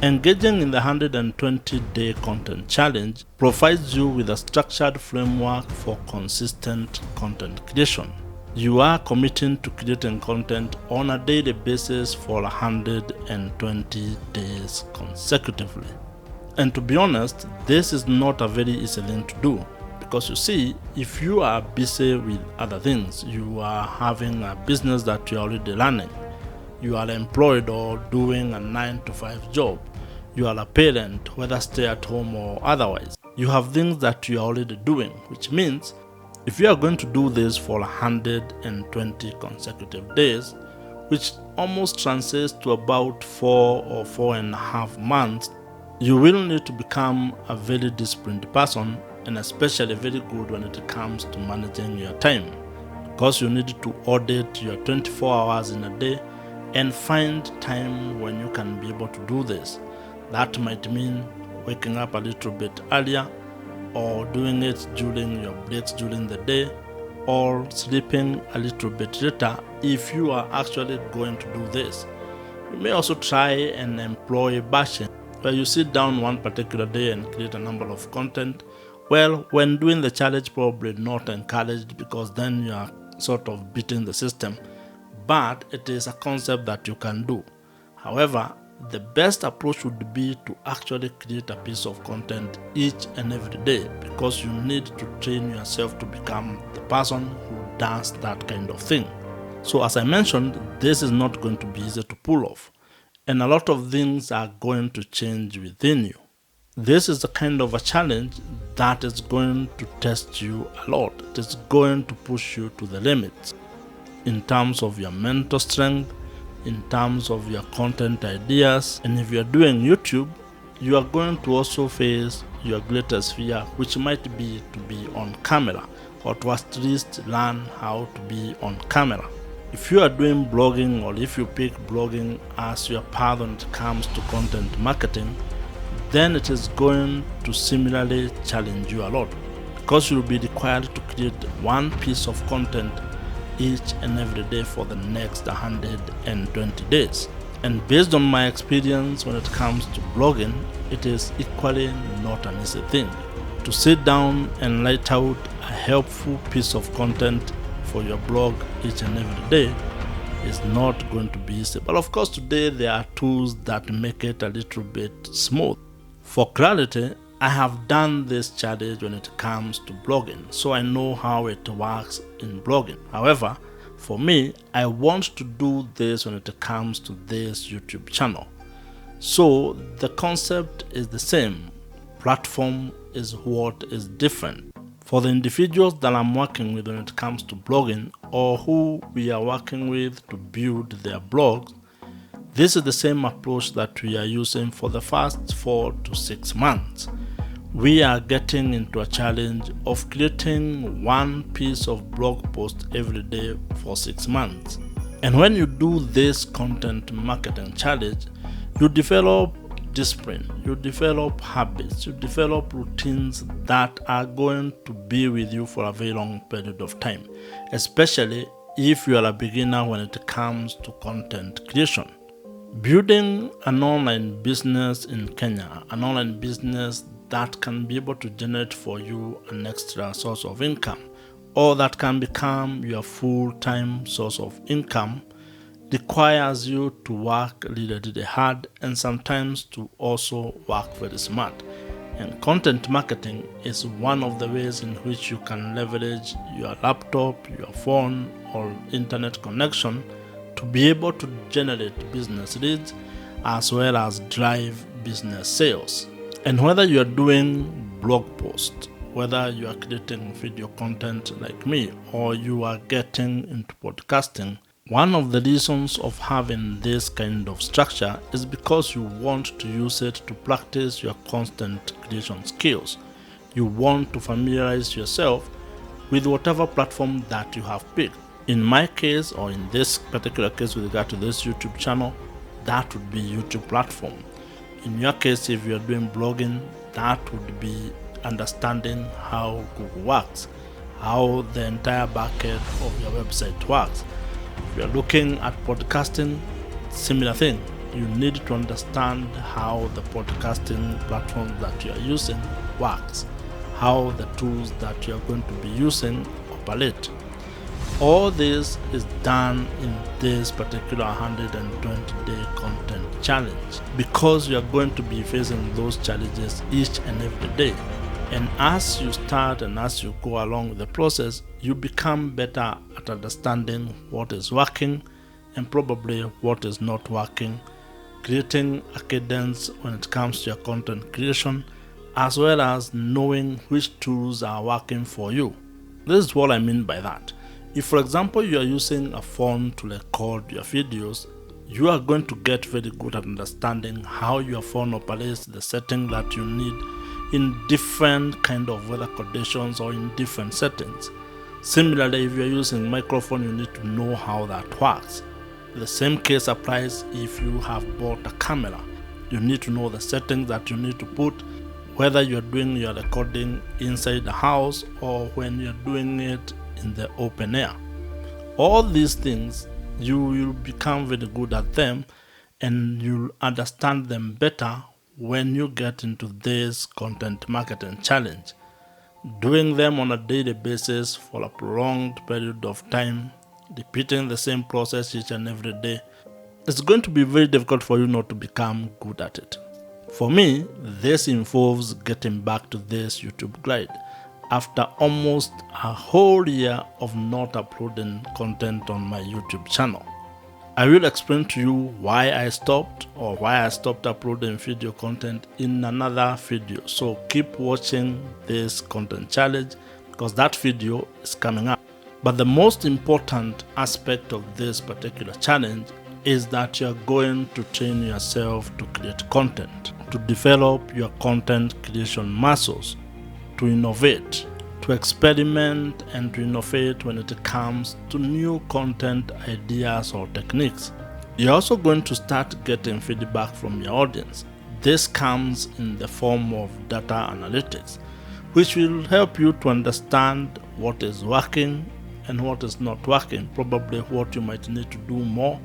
Engaging in the 120-day content challenge provides you with a structured framework for consistent content creation. You are committing to creating content on a daily basis for 120 days consecutively. And to be honest, this is not a very easy thing to do, because you see, if you are busy with other things, you are having a business that you are already running, you are employed or doing a 9-to-5 job, you are a parent, whether stay at home or otherwise, you have things that you are already doing, which means if you are going to do this for 120 consecutive days, which almost translates to about 4 or 4.5 months, you will need to become a very disciplined person, and especially very good when it comes to managing your time, because you need to audit your 24 hours in a day and find time when you can be able to do this. That might mean waking up a little bit earlier, or doing it during your breaks during the day, or sleeping a little bit later if you are actually going to do this. You may also try and employ batching, where you sit down one particular day and create a number of content. Well, when doing the challenge, probably not encouraged, because then you are sort of beating the system, but it is a concept that you can do. However, the best approach would be to actually create a piece of content each and every day, because you need to train yourself to become the person who does that kind of thing. So as I mentioned, this is not going to be easy to pull off, and a lot of things are going to change within you. This is the kind of a challenge that is going to test you a lot. It is going to push you to the limits in terms of your mental strength, in terms of your content ideas. And if you are doing YouTube, you are going to also face your greatest fear, which might be to be on camera, or to at least learn how to be on camera. If you are doing blogging, or if you pick blogging as your path when it comes to content marketing, then it is going to similarly challenge you a lot, because you will be required to create one piece of content each and every day for the next 120 days. And based on my experience when it comes to blogging, it is equally not an easy thing. To sit down and write out a helpful piece of content for your blog each and every day is not going to be easy. But of course, today there are tools that make it a little bit smooth. For clarity, I have done this challenge when it comes to blogging, so I know how it works in blogging. However, for me, I want to do this when it comes to this YouTube channel. So the concept is the same. Platform is what is different. For the individuals that I'm working with when it comes to blogging, or who we are working with to build their blogs, this is the same approach that we are using for the first 4 to 6 months. We are getting into a challenge of creating one piece of blog post every day for 6 months. And when you do this content marketing challenge, you develop discipline, you develop habits, you develop routines that are going to be with you for a very long period of time, especially if you are a beginner when it comes to content creation. Building an online business in Kenya, an online business that can be able to generate for you an extra source of income, or that can become your full-time source of income, requires you to work really hard, and sometimes to also work very smart. And content marketing is one of the ways in which you can leverage your laptop, your phone, or internet connection to be able to generate business leads as well as drive business sales. And whether you are doing blog posts, whether you are creating video content like me, or you are getting into podcasting, one of the reasons of having this kind of structure is because you want to use it to practice your content creation skills. You want to familiarize yourself with whatever platform that you have picked. In my case, or in this particular case with regard to this YouTube channel, that would be YouTube platform. In your case, if you're doing blogging, that would be understanding how Google works, how the entire backend of your website works. If you're looking at podcasting, similar thing. you need to understand how the podcasting platform that you are using works, how the tools that you are going to be using operate. All this is done in this particular 120-day content challenge because you are going to be facing those challenges each and every day. And as you start and as you go along with the process, you become better at understanding what is working and probably what is not working, creating a cadence when it comes to your content creation, as well as knowing which tools are working for you. This is what I mean by that. If, for example, you are using a phone to record your videos, you are going to get very good at understanding how your phone operates, the setting that you need in different kind of weather conditions or in different settings. Similarly, if you are using microphone, you need to know how that works. The same case applies if you have bought a camera. You need to know the settings that you need to put, whether you're doing your recording inside the house or when you're doing it in the open air. All these things, you will become very good at them and you'll understand them better when you get into this content marketing challenge. Doing them on a daily basis for a prolonged period of time, repeating the same process each and every day, it's going to be very difficult for you not to become good at it. For me, this involves getting back to this YouTube glide after almost a whole year of not uploading content on my YouTube channel. I will explain to you why I stopped uploading video content in another video. So keep watching this content challenge because that video is coming up. But the most important aspect of this particular challenge is that you're going to train yourself to create content, to develop your content creation muscles, to innovate, to experiment and to innovate when it comes to new content ideas or techniques. You're also going to start getting feedback from your audience. This comes in the form of data analytics, which will help you to understand what is working and what is not working, probably what you might need to do more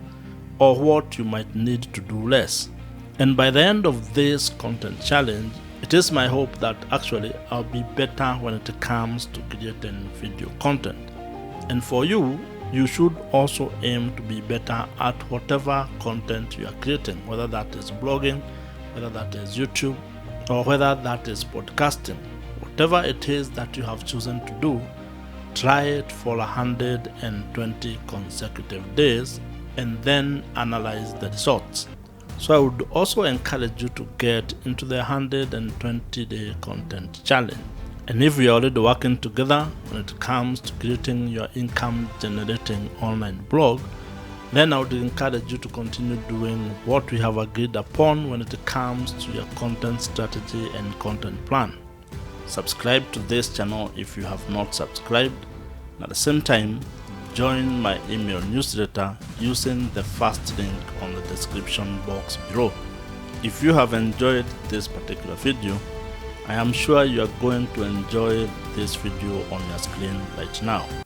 or what you might need to do less. And by the end of this content challenge, it is my hope that actually I'll be better when it comes to creating video content. And for you, you should also aim to be better at whatever content you are creating, whether that is blogging, whether that is YouTube, or whether that is podcasting. Whatever it is that you have chosen to do, try it for 120 consecutive days and then analyze the results. So I would also encourage you to get into the 120-day content challenge. And if we are already working together when it comes to creating your income generating online blog, then I would encourage you to continue doing what we have agreed upon when it comes to your content strategy and content plan. Subscribe to this channel if you have not subscribed. At the same time, join my email newsletter using the first link on the description box below. If you have enjoyed this particular video, I am sure you are going to enjoy this video on your screen right now.